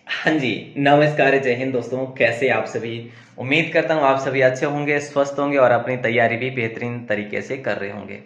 हाँ जी, नमस्कार, जय हिंद दोस्तों। कैसे आप सभी? उम्मीद करता हूँ आप सभी अच्छे होंगे, स्वस्थ होंगे और अपनी तैयारी भी बेहतरीन तरीके से कर रहे होंगे।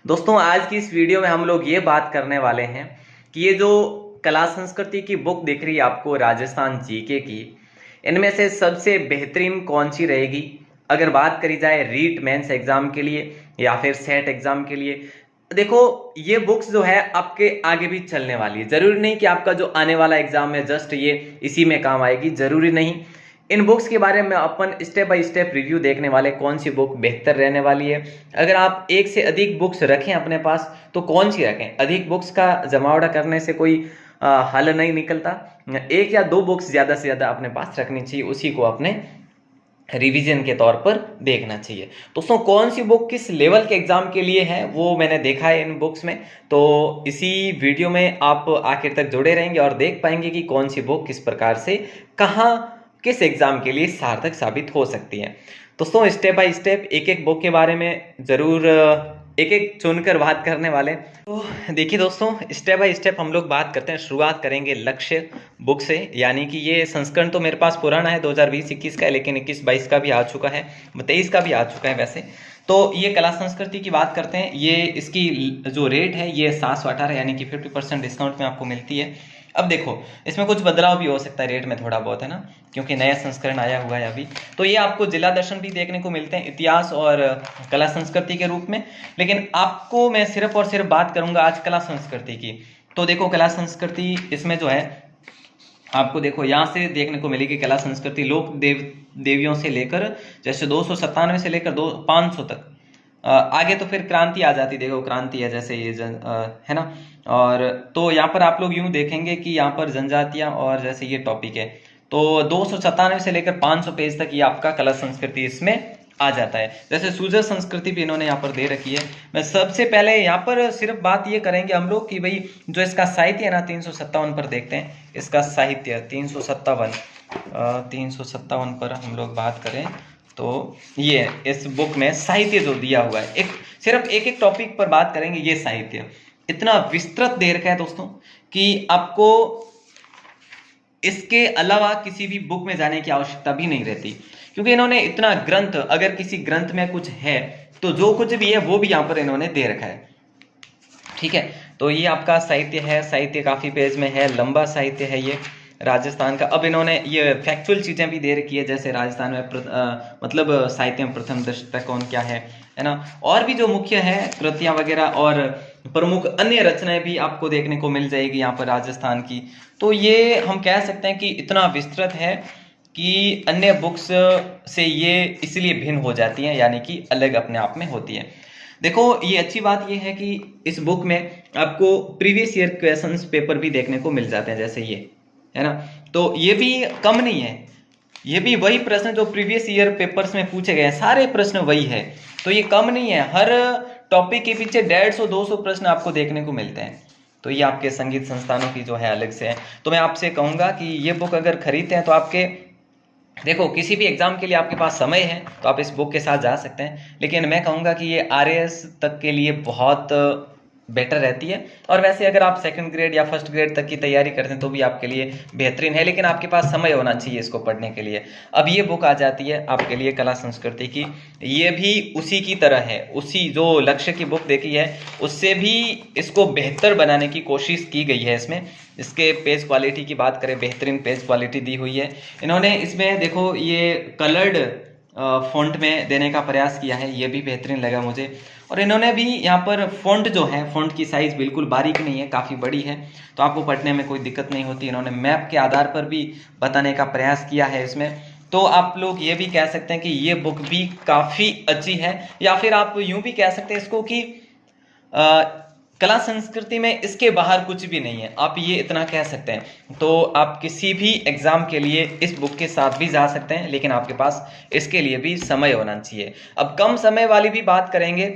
दोस्तों, आज की इस वीडियो में हम लोग ये बात करने वाले हैं कि ये जो कला संस्कृति की बुक दिख रही है आपको, राजस्थान जीके की, इनमें से सबसे बेहतरीन कौन सी रहेगी अगर बात करी जाए रीट मेंस एग्जाम के लिए या फिर सेट एग्जाम के लिए। देखो, ये बुक्स जो है आपके आगे भी चलने वाली है। जरूरी नहीं कि आपका जो आने वाला एग्जाम है जस्ट ये इसी में काम आएगी, जरूरी नहीं। इन बुक्स के बारे में अपन स्टेप बाय स्टेप रिव्यू देखने वाले, कौन सी बुक बेहतर रहने वाली है। अगर आप एक से अधिक बुक्स रखें अपने पास तो कौन सी रखें। अधिक बुक्स का जमावड़ा करने से कोई हल नहीं निकलता। एक या दो बुक्स ज्यादा से ज्यादा अपने पास रखनी चाहिए, उसी को अपने रिवीजन के तौर पर देखना चाहिए। दोस्तों, कौन सी बुक किस लेवल के एग्जाम के लिए है वो मैंने देखा है इन बुक्स में, तो इसी वीडियो में आप आखिर तक जुड़े रहेंगे और देख पाएंगे कि कौन सी बुक किस प्रकार से कहाँ किस एग्जाम के लिए सार्थक साबित हो सकती है। दोस्तों, स्टेप बाय स्टेप एक एक बुक के बारे में जरूर एक एक चुनकर बात करने वाले हैं। तो देखिए दोस्तों, स्टेप बाय स्टेप हम लोग बात करते हैं। शुरुआत करेंगे लक्ष्य बुक से, यानी कि ये संस्करण तो मेरे पास पुराना है, 2020-21 का है, लेकिन 21-22 का भी आ चुका है, 23 का भी आ चुका है वैसे। तो ये कला संस्कृति की बात करते हैं। ये इसकी जो रेट है ये 718, यानी कि 50% डिस्काउंट में आपको मिलती है। अब देखो, इसमें कुछ बदलाव भी हो सकता है रेट में, थोड़ा बहुत है ना, क्योंकि नया संस्करण आया हुआ है अभी। तो ये आपको जिला दर्शन भी देखने को मिलते हैं, इतिहास और कला संस्कृति के रूप में। लेकिन आपको मैं सिर्फ और सिर्फ बात करूंगा आज कला संस्कृति की। तो देखो, कला संस्कृति इसमें जो है आपको देखो यहाँ से देखने को मिलेगी कला संस्कृति लोक देवियों से लेकर, जैसे 297 से लेकर 500 तक। आगे तो फिर क्रांति आ जाती, देखो क्रांति है जैसे ये है ना। और तो यहाँ पर आप लोग यूं देखेंगे कि यहाँ पर जनजातियां और जैसे ये टॉपिक है, तो 297 से लेकर 500 पेज तक ये आपका कला संस्कृति इसमें आ जाता है। जैसे सूजर संस्कृति भी इन्होंने यहाँ पर दे रखी है। मैं सबसे पहले यहाँ पर सिर्फ बात ये करेंगे हम लोग कि भाई जो इसका साहित्य है ना, 357 पर देखते हैं इसका साहित्य। 357 पर हम लोग बात करें तो ये इस बुक में साहित्य जो दिया हुआ है, एक सिर्फ एक एक टॉपिक पर बात करेंगे। ये साहित्य इतना विस्तृत दे रखा है दोस्तों कि आपको इसके अलावा किसी भी बुक में जाने की आवश्यकता भी नहीं रहती, क्योंकि इन्होंने इतना ग्रंथ, अगर किसी ग्रंथ में कुछ है तो जो कुछ भी है वो भी यहाँ पर इन्होंने दे रखा है। ठीक है, तो ये आपका साहित्य है। साहित्य काफी पेज में है, लंबा साहित्य है ये राजस्थान का। अब इन्होंने ये फैक्चुअल चीजें भी दे रखी है, जैसे राजस्थान में मतलब साहित्य में प्रथम दृष्टिकोण क्या है ना, और भी जो मुख्य है कृतियां वगैरह और प्रमुख अन्य रचनाएं भी आपको देखने को मिल जाएगी यहाँ पर राजस्थान की। तो ये हम कह सकते हैं कि इतना विस्तृत है कि अन्य बुक्स से ये इसलिए भिन्न हो जाती हैं, यानी कि अलग अपने आप में होती है। देखो, ये अच्छी बात ये है कि इस बुक में आपको प्रीवियस ईयर क्वेश्चंस पेपर भी देखने को मिल जाते हैं, जैसे ये है ना। तो ये भी कम नहीं है, ये भी वही प्रश्न जो प्रीवियस ईयर पेपर्स में पूछे गए हैं, सारे प्रश्न वही है। तो ये कम नहीं है, हर टॉपिक के पीछे 150-200 प्रश्न आपको देखने को मिलते हैं। तो ये आपके संगीत संस्थानों की जो है अलग से है। तो मैं आपसे कहूंगा कि ये बुक अगर खरीदते हैं तो आपके देखो किसी भी एग्जाम के लिए आपके पास समय है तो आप इस बुक के साथ जा सकते हैं, लेकिन मैं कहूंगा कि ये आरएएस तक के लिए बहुत बेटर रहती है। और वैसे अगर आप सेकंड ग्रेड या फर्स्ट ग्रेड तक की तैयारी करते हैं तो भी आपके लिए बेहतरीन है, लेकिन आपके पास समय होना चाहिए इसको पढ़ने के लिए। अब ये बुक आ जाती है आपके लिए कला संस्कृति की, ये भी उसी की तरह है, उसी जो लक्ष्य की बुक देखी है उससे भी इसको बेहतर बनाने की कोशिश की गई है इसमें। इसके पेज क्वालिटी की बात करें, बेहतरीन पेज क्वालिटी दी हुई है इन्होंने इसमें। देखो, ये कलर्ड फॉन्ट में देने का प्रयास किया है, ये भी बेहतरीन लगा मुझे। और इन्होंने भी यहाँ पर फॉन्ट जो है, फॉन्ट की साइज बिल्कुल बारीक नहीं है, काफ़ी बड़ी है, तो आपको पढ़ने में कोई दिक्कत नहीं होती। इन्होंने मैप के आधार पर भी बताने का प्रयास किया है इसमें। तो आप लोग ये भी कह सकते हैं कि ये बुक भी काफ़ी अच्छी है, या फिर आप यूं भी कह सकते हैं इसको कि कला संस्कृति में इसके बाहर कुछ भी नहीं है, आप ये इतना कह सकते हैं। तो आप किसी भी एग्जाम के लिए इस बुक के साथ भी जा सकते हैं, लेकिन आपके पास इसके लिए भी समय होना चाहिए। अब कम समय वाली भी बात करेंगे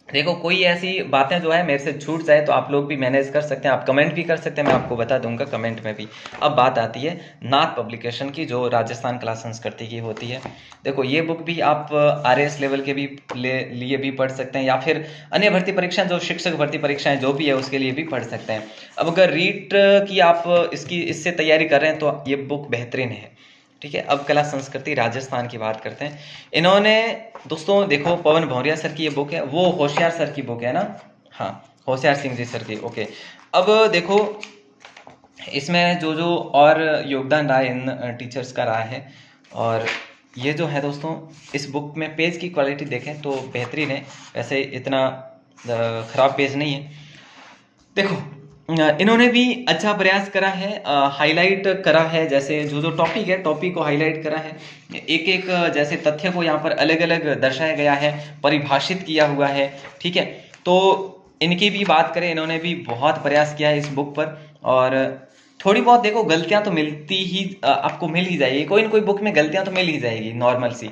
देखो कोई ऐसी बातें जो है मेरे से छूट जाए तो आप लोग भी मैनेज कर सकते हैं, आप कमेंट भी कर सकते हैं, मैं आपको बता दूंगा कमेंट में भी। अब बात आती है नाथ पब्लिकेशन की, जो राजस्थान कला संस्कृति की होती है। देखो ये बुक भी आप RAS लेवल के भी लिए भी पढ़ सकते हैं, या फिर अन्य भर्ती परीक्षाएं, जो शिक्षक भर्ती परीक्षाएं जो भी है उसके लिए भी पढ़ सकते हैं। अब अगर रीट की आप इससे तैयारी कर रहे हैं तो ये बुक बेहतरीन है। ठीक है, अब कला संस्कृति राजस्थान की बात करते हैं। इन्होंने दोस्तों देखो पवन भौरिया सर की ये बुक है, वो होशियार सर की बुक है ना, हाँ होशियार सिंह जी सर की। ओके, अब देखो इसमें जो जो और योगदान रहा है इन टीचर्स का रहा है, और ये जो है दोस्तों इस बुक में पेज की क्वालिटी देखें तो बेहतरीन है, वैसे इतना खराब पेज नहीं है। देखो इन्होंने भी अच्छा प्रयास करा है, हाईलाइट करा है, जैसे जो जो टॉपिक है टॉपिक को हाईलाइट करा है, एक एक जैसे तथ्य को यहाँ पर अलग अलग दर्शाया गया है, परिभाषित किया हुआ है। ठीक है, तो इनकी भी बात करें, इन्होंने भी बहुत प्रयास किया है इस बुक पर, और थोड़ी बहुत देखो गलतियां तो मिलती ही आपको मिल ही जाएगी, कोई ना कोई बुक में गलतियां तो मिल ही जाएगी नॉर्मल सी।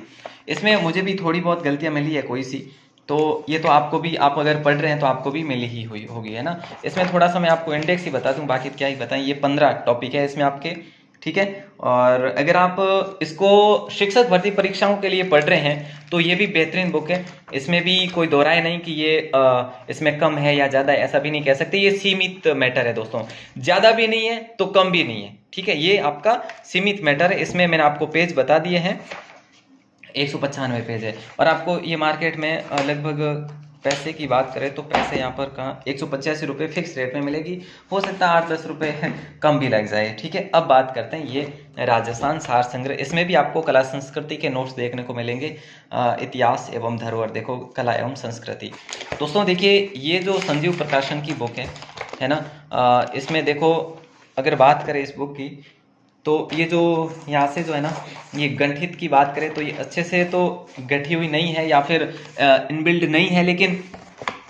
इसमें मुझे भी थोड़ी बहुत गलतियां मिली है कोई सी, तो ये तो आपको भी, आप अगर पढ़ रहे हैं तो आपको भी मिली ही हुई होगी, है ना। इसमें थोड़ा सा मैं आपको इंडेक्स ही बता दूं, बाकी क्या ही बताएं। ये 15 टॉपिक है इसमें आपके, ठीक है। और अगर आप इसको शिक्षक भर्ती परीक्षाओं के लिए पढ़ रहे हैं तो ये भी बेहतरीन बुक है। इसमें भी कोई दो राय नहीं कि ये इसमें कम है या ज़्यादा है, ऐसा भी नहीं कह सकते। ये सीमित मैटर है दोस्तों, ज़्यादा भी नहीं है तो कम भी नहीं है, ठीक है। ये आपका सीमित मैटर है। इसमें मैंने आपको पेज बता दिए हैं, 195 पेज है। और आपको ये मार्केट में लगभग पैसे की बात करें तो पैसे यहाँ पर कहाँ 185 रुपये फिक्स रेट में मिलेगी, हो सकता है 8-10 रुपये कम भी लग जाए, ठीक है। अब बात करते हैं ये राजस्थान सार संग्रह। इसमें भी आपको कला संस्कृति के नोट्स देखने को मिलेंगे, इतिहास एवं धरोहर, देखो कला एवं संस्कृति। दोस्तों देखिए ये जो संजीव प्रकाशन की बुक है ना, इसमें देखो अगर बात करें इस बुक की तो ये जो यहाँ से जो है ना, ये गठित की बात करें तो ये अच्छे से तो गठी हुई नहीं है या फिर इनबिल्ड नहीं है, लेकिन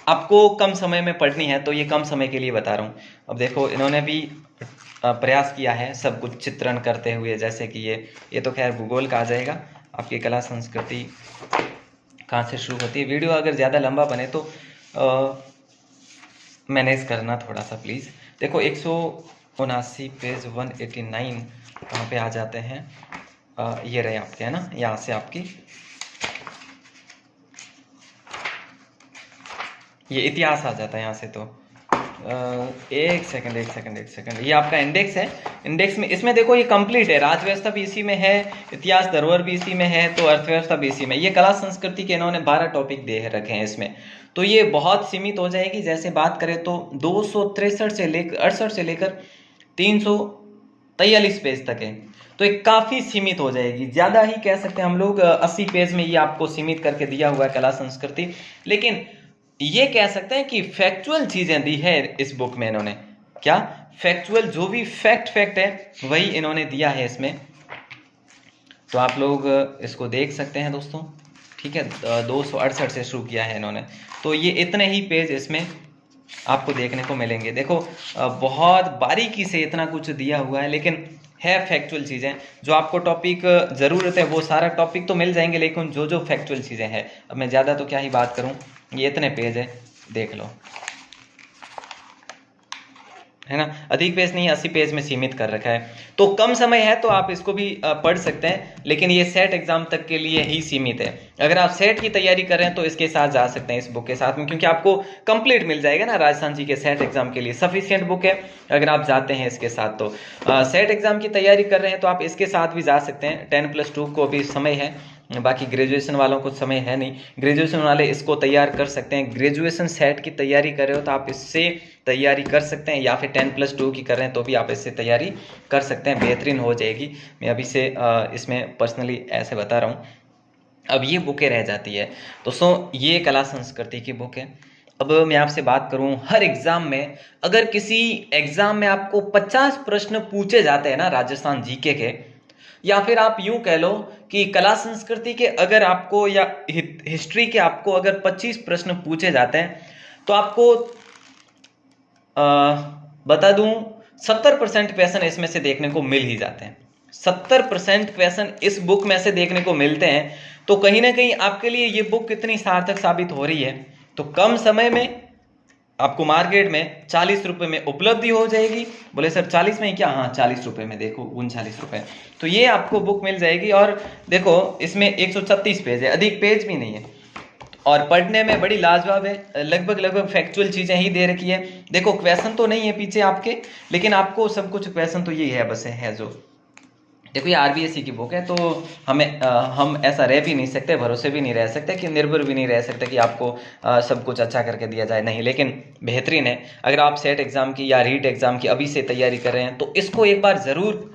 आपको कम समय में पढ़नी है तो ये कम समय के लिए बता रहा हूँ। अब देखो इन्होंने भी प्रयास किया है सब कुछ चित्रण करते हुए, जैसे कि ये तो खैर भूगोल का आ जाएगा। आपकी कला संस्कृति कहाँ से शुरू होती है। वीडियो अगर ज़्यादा लंबा बने तो मैनेज करना थोड़ा सा प्लीज़। देखो 179 पेज 189 कहाँ पे आ जाते हैं, ये रहे आपके, है ना। यहाँ से आपकी ये इतिहास आ जाता है यहाँ से। तो एक सेकंड, ये आपका इंडेक्स है। इंडेक्स में इसमें देखो ये कंप्लीट है, राजव्यवस्था भी इसी में है, इतिहास धरोहर भी इसी में है, तो अर्थव्यवस्था भी इसी में। ये कला संस्कृति के इन्होंने 12 टॉपिक दे रखे हैं इसमें, तो ये बहुत सीमित हो जाएगी। जैसे बात करें तो 263 से लेकर 68 से लेकर 343 पेज तक है, तो ये काफ़ी सीमित हो जाएगी। ज़्यादा ही कह सकते हैं हम लोग, 80 पेज में ये आपको सीमित करके दिया हुआ है कला संस्कृति। लेकिन ये कह सकते हैं कि फैक्चुअल चीज़ें दी है इस बुक में इन्होंने। क्या फैक्चुअल, जो भी फैक्ट है वही इन्होंने दिया है इसमें, तो आप लोग इसको देख सकते हैं दोस्तों, ठीक है। 268 से शुरू किया है इन्होंने, तो ये इतने ही पेज इसमें आपको देखने को मिलेंगे। देखो बहुत बारीकी से इतना कुछ दिया हुआ है, लेकिन है फैक्चुअल चीज़ें। जो आपको टॉपिक ज़रूरत है वो सारा टॉपिक तो मिल जाएंगे, लेकिन जो जो फैक्चुअल चीज़ें हैं, अब मैं ज़्यादा तो क्या ही बात करूं, ये इतने पेज है, देख लो, है ना। अधिक पेज नहीं, 80 पेज में सीमित कर रखा है। तो कम समय है तो आप इसको भी पढ़ सकते हैं, लेकिन ये सेट एग्जाम तक के लिए ही सीमित है। अगर आप सेट की तैयारी कर रहे हैं तो इसके साथ जा सकते हैं, इस बुक के साथ में, क्योंकि आपको कंप्लीट मिल जाएगा ना। राजस्थान जी के सेट एग्जाम के लिए सफिशिएंट बुक है अगर आप जाते हैं इसके साथ। तो सेट एग्जाम की तैयारी कर रहे हैं तो आप इसके साथ भी जा सकते हैं। 10+2 को भी समय है, बाकी ग्रेजुएशन वालों को समय है नहीं। ग्रेजुएशन वाले इसको तैयार कर सकते हैं। ग्रेजुएशन सेट की तैयारी कर रहे हो तो आप इससे तैयारी कर सकते हैं, या फिर 10+2 की कर रहे हैं तो भी आप इससे तैयारी कर सकते हैं, बेहतरीन हो जाएगी। मैं अभी से इसमें पर्सनली ऐसे बता रहा हूँ। अब ये बुकें रह जाती है दोस्तों, ये कला संस्कृति की बुक है। अब मैं आपसे बात करूं, हर एग्जाम में अगर किसी एग्जाम में आपको 50 प्रश्न पूछे जाते हैं ना राजस्थान जीके के, या फिर आप यूं कह लो कि कला संस्कृति के अगर आपको, या हिस्ट्री के आपको अगर 25 प्रश्न पूछे जाते हैं, तो आपको बता दूं 70% क्वेश्चन इसमें से देखने को मिल ही जाते हैं। 70% क्वेश्चन इस बुक में से देखने को मिलते हैं। तो कहीं ना कहीं आपके लिए ये बुक कितनी सार्थक साबित हो रही है तो कम समय में आपको मार्केट में 40 रुपए में उपलब्धि हो जाएगी। बोले सर 40 में ही क्या? हाँ 40 रुपए में, देखो 39 रुपए। तो ये आपको बुक मिल जाएगी। और देखो इसमें 136 पेज है, अधिक पेज भी नहीं है, और पढ़ने में बड़ी लाजवाब है। लगभग फैक्चुअल चीजें ही दे रखी है। देखो क्वेश्चन तो नहीं है पीछे आपके, लेकिन आपको सब कुछ क्वेश्चन तो यही है, बस है जो। देखो ये आरबीएसई की बुक है, तो हम ऐसा रह भी नहीं सकते, भरोसे भी नहीं रह सकते, कि निर्भर भी नहीं रह सकते कि आपको सब कुछ अच्छा करके दिया जाए, नहीं। लेकिन बेहतरीन है। अगर आप सेट एग्जाम की या रीट एग्जाम की अभी से तैयारी कर रहे हैं तो इसको एक बार जरूर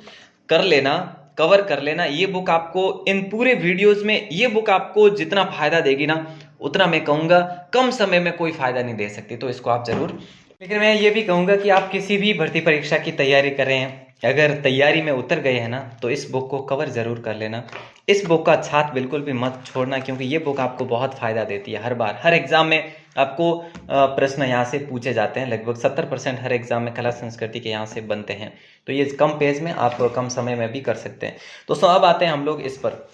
कर लेना, कवर कर लेना। ये बुक आपको इन पूरे वीडियोज में, ये बुक आपको जितना फायदा देगी ना, उतना मैं कहूँगा कम समय में कोई फायदा नहीं दे सकती। तो इसको आप जरूर, लेकिन मैं ये भी कहूँगा कि आप किसी भी भर्ती परीक्षा की तैयारी कर रहे हैं, अगर तैयारी में उतर गए हैं ना, तो इस बुक को कवर जरूर कर लेना। इस बुक का साथ बिल्कुल भी मत छोड़ना, क्योंकि ये बुक आपको बहुत फायदा देती है। हर बार हर एग्जाम में आपको प्रश्न यहाँ से पूछे जाते हैं। लगभग 70% हर एग्जाम में कला संस्कृति के यहाँ से बनते हैं। तो ये कम पेज में आप कम समय में भी कर सकते हैं। दोस्तों अब आते हैं हम लोग इस पर,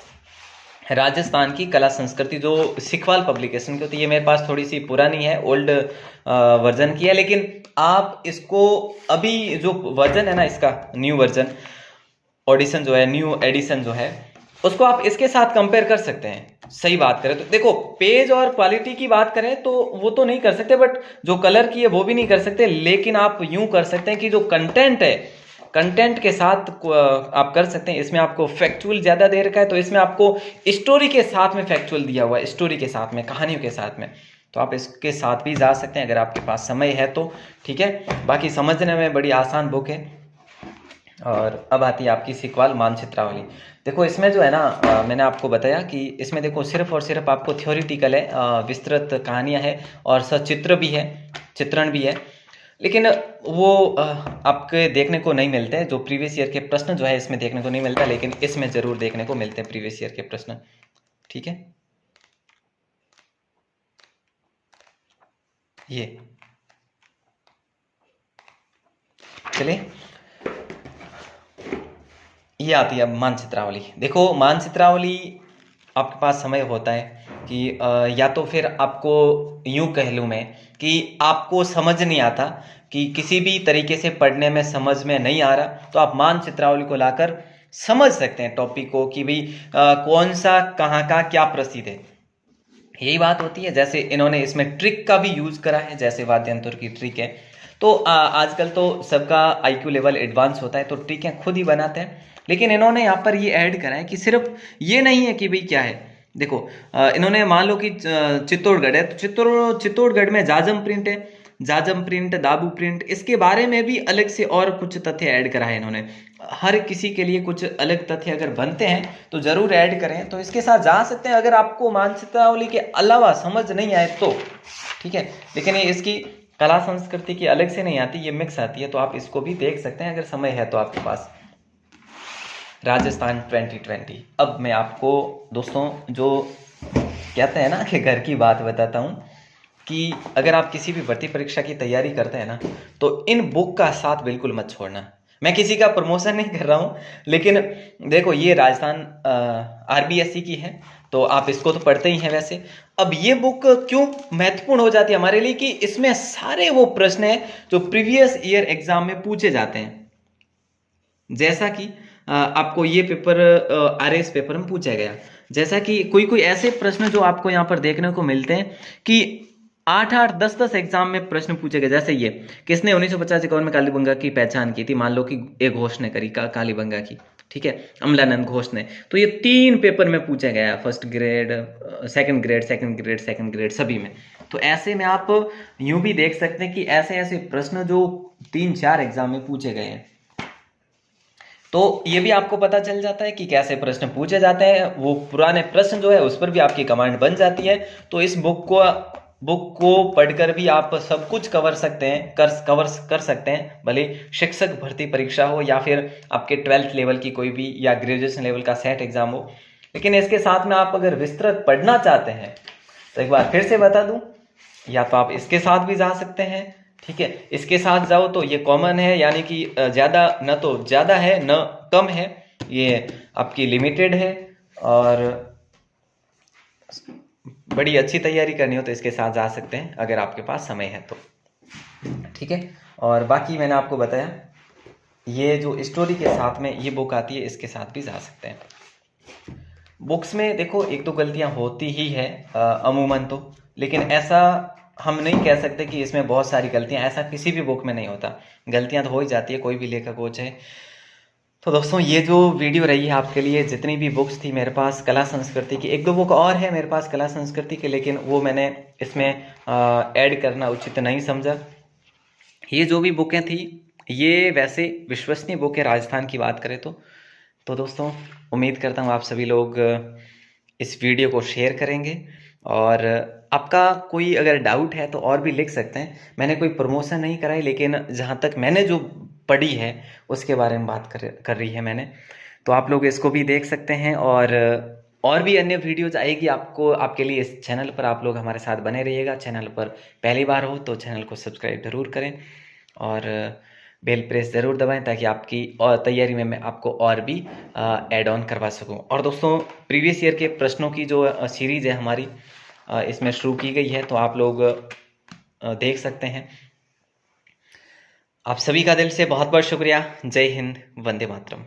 राजस्थान की कला संस्कृति, जो सिखवाल पब्लिकेशन की होती है। ये मेरे पास थोड़ी सी पुरानी है, ओल्ड वर्जन की है, लेकिन आप इसको अभी जो वर्जन है ना, इसका न्यू वर्जन ऑडिशन जो है, न्यू एडिशन जो है, उसको आप इसके साथ कंपेयर कर सकते हैं। सही बात करें तो देखो, पेज और क्वालिटी की बात करें तो वो तो नहीं कर सकते, बट जो कलर की है वो भी नहीं कर सकते। लेकिन आप यूं कर सकते हैं कि जो कंटेंट है, कंटेंट के साथ आप कर सकते हैं। इसमें आपको फैक्चुअल ज्यादा दे रखा है, तो इसमें आपको स्टोरी के साथ में फैक्चुअल दिया हुआ है, स्टोरी के साथ में, कहानियों के साथ में। तो आप इसके साथ भी जा सकते हैं अगर आपके पास समय है तो, ठीक है। बाकी समझने में बड़ी आसान बुक है। और अब आती है आपकी सिखवाल मानचित्रावली। देखो इसमें जो है ना, मैंने आपको बताया कि इसमें देखो सिर्फ और सिर्फ आपको थ्योरिटिकल है, विस्तृत कहानियां है और सचित्र भी है, चित्रण भी है। लेकिन वो आपके देखने को नहीं मिलते हैं। जो प्रीवियस ईयर के प्रश्न जो है इसमें देखने को नहीं मिलता, लेकिन इसमें जरूर देखने को मिलते हैं प्रीवियस ईयर के प्रश्न, ठीक है। ये चलिए, ये आती है अब मानचित्रावली। देखो मानचित्रावली आपके पास समय होता है कि या तो फिर आपको यूं कह लूँ मैं कि आपको समझ नहीं आता, कि किसी भी तरीके से पढ़ने में समझ में नहीं आ रहा, तो आप मानचित्रावली को लाकर समझ सकते हैं टॉपिक को, कि भाई कौन सा कहाँ का क्या प्रसिद्ध है। यही बात होती है। जैसे इन्होंने इसमें ट्रिक का भी यूज करा है, जैसे वाद्यंत्र की ट्रिक है। तो आजकल तो सबका आईक्यू लेवल एडवांस होता है, तो ट्रिकें खुद ही बनाते हैं। लेकिन इन्होंने यहाँ पर ये ऐड करा है कि सिर्फ ये नहीं है कि भाई क्या है। देखो इन्होंने मान लो कि चित्तौड़गढ़ है, तो चित्तौड़गढ़ में जाजम प्रिंट है, जाजम प्रिंट, दाबू प्रिंट, इसके बारे में भी अलग से और कुछ तथ्य ऐड करा है इन्होंने। हर किसी के लिए कुछ अलग तथ्य अगर बनते हैं तो जरूर ऐड करें, तो इसके साथ जा सकते हैं अगर आपको मानचित्रावली के अलावा समझ नहीं आए तो, ठीक है। लेकिन ये इसकी कला संस्कृति की अलग से नहीं आती, ये मिक्स आती है, तो आप इसको भी देख सकते हैं अगर समय है तो आपके पास। राजस्थान 2020। अब मैं आपको दोस्तों जो कहते हैं ना कि घर की बात बताता हूँ, कि अगर आप किसी भी भर्ती परीक्षा की तैयारी करते हैं ना, तो इन बुक का साथ बिल्कुल मत छोड़ना। मैं किसी का प्रमोशन नहीं कर रहा हूँ, लेकिन देखो ये राजस्थान आरबीएसई की है, तो आप इसको तो पढ़ते ही हैं वैसे। अब ये बुक क्यों महत्वपूर्ण हो जाती है हमारे लिए, कि इसमें सारे वो प्रश्न हैं जो प्रीवियस ईयर एग्जाम में पूछे जाते हैं। जैसा कि आपको ये पेपर आरएस पेपर में पूछा गया, जैसा कि कोई ऐसे प्रश्न जो आपको यहाँ पर देखने को मिलते हैं कि 8-8, 10-10 एग्जाम में प्रश्न पूछे गए। जैसे ये, किसने 1950-51 में कालीबंगा की पहचान की थी? मान लो कि एक घोष ने करी कालीबंगा की, ठीक है, अमलानंद घोष ने। तो ये 3 पेपर में पूछा गया, फर्स्ट ग्रेड, सेकंड ग्रेड सभी में। तो ऐसे में आप यूं भी देख सकते हैं कि ऐसे ऐसे प्रश्न जो 3-4 एग्जाम में पूछे गए हैं। तो ये भी आपको पता चल जाता है कि कैसे प्रश्न पूछे जाते हैं। वो पुराने प्रश्न जो है उस पर भी आपकी कमांड बन जाती है। तो इस बुक को पढ़कर भी आप सब कुछ कवर कर सकते हैं, भले शिक्षक भर्ती परीक्षा हो या फिर आपके 12th लेवल की कोई भी या ग्रेजुएशन लेवल का सेट एग्जाम हो। लेकिन इसके साथ में आप अगर विस्तृत पढ़ना चाहते हैं तो एक बार फिर से बता दूं, या तो आप इसके साथ भी जा सकते हैं, ठीक है। इसके साथ जाओ तो ये कॉमन है, यानी कि ज़्यादा न तो ज़्यादा है न कम है, ये आपकी लिमिटेड है। और बड़ी अच्छी तैयारी करनी हो तो इसके साथ जा सकते हैं, अगर आपके पास समय है तो। ठीक है, और बाकी मैंने आपको बताया ये जो स्टोरी के साथ में ये बुक आती है, इसके साथ भी जा सकते हैं। बुक्स में देखो एक दो गलतियां होती ही है अमूमन तो, लेकिन ऐसा हम नहीं कह सकते कि इसमें बहुत सारी गलतियां, ऐसा किसी भी बुक में नहीं होता। गलतियां तो हो ही जाती है, कोई भी लेखक हो चाहे। तो दोस्तों ये जो वीडियो रही है आपके लिए, जितनी भी बुक्स थी मेरे पास कला संस्कृति की, एक दो बुक और है मेरे पास कला संस्कृति के, लेकिन वो मैंने इसमें ऐड करना उचित नहीं समझा। ये जो भी बुकें थी ये वैसे विश्वसनीय बुक है राजस्थान की बात करें तो दोस्तों उम्मीद करता हूँ आप सभी लोग इस वीडियो को शेयर करेंगे, और आपका कोई अगर डाउट है तो और भी लिख सकते हैं। मैंने कोई प्रमोशन नहीं कराई, लेकिन जहाँ तक मैंने जो पढ़ी है उसके बारे में बात कर रही है मैंने, तो आप लोग इसको भी देख सकते हैं। और भी अन्य वीडियोज आएगी आपको, आपके लिए इस चैनल पर। आप लोग हमारे साथ बने रहिएगा। चैनल पर पहली बार हो तो चैनल को सब्सक्राइब जरूर करें और बेल प्रेस ज़रूर दबाएं, ताकि आपकी और तैयारी में मैं आपको और भी ऐड ऑन करवा सकूं। और दोस्तों प्रीवियस ईयर के प्रश्नों की जो सीरीज़ है हमारी इसमें शुरू की गई है, तो आप लोग देख सकते हैं। आप सभी का दिल से बहुत बहुत शुक्रिया। जय हिंद, वंदे मातरम।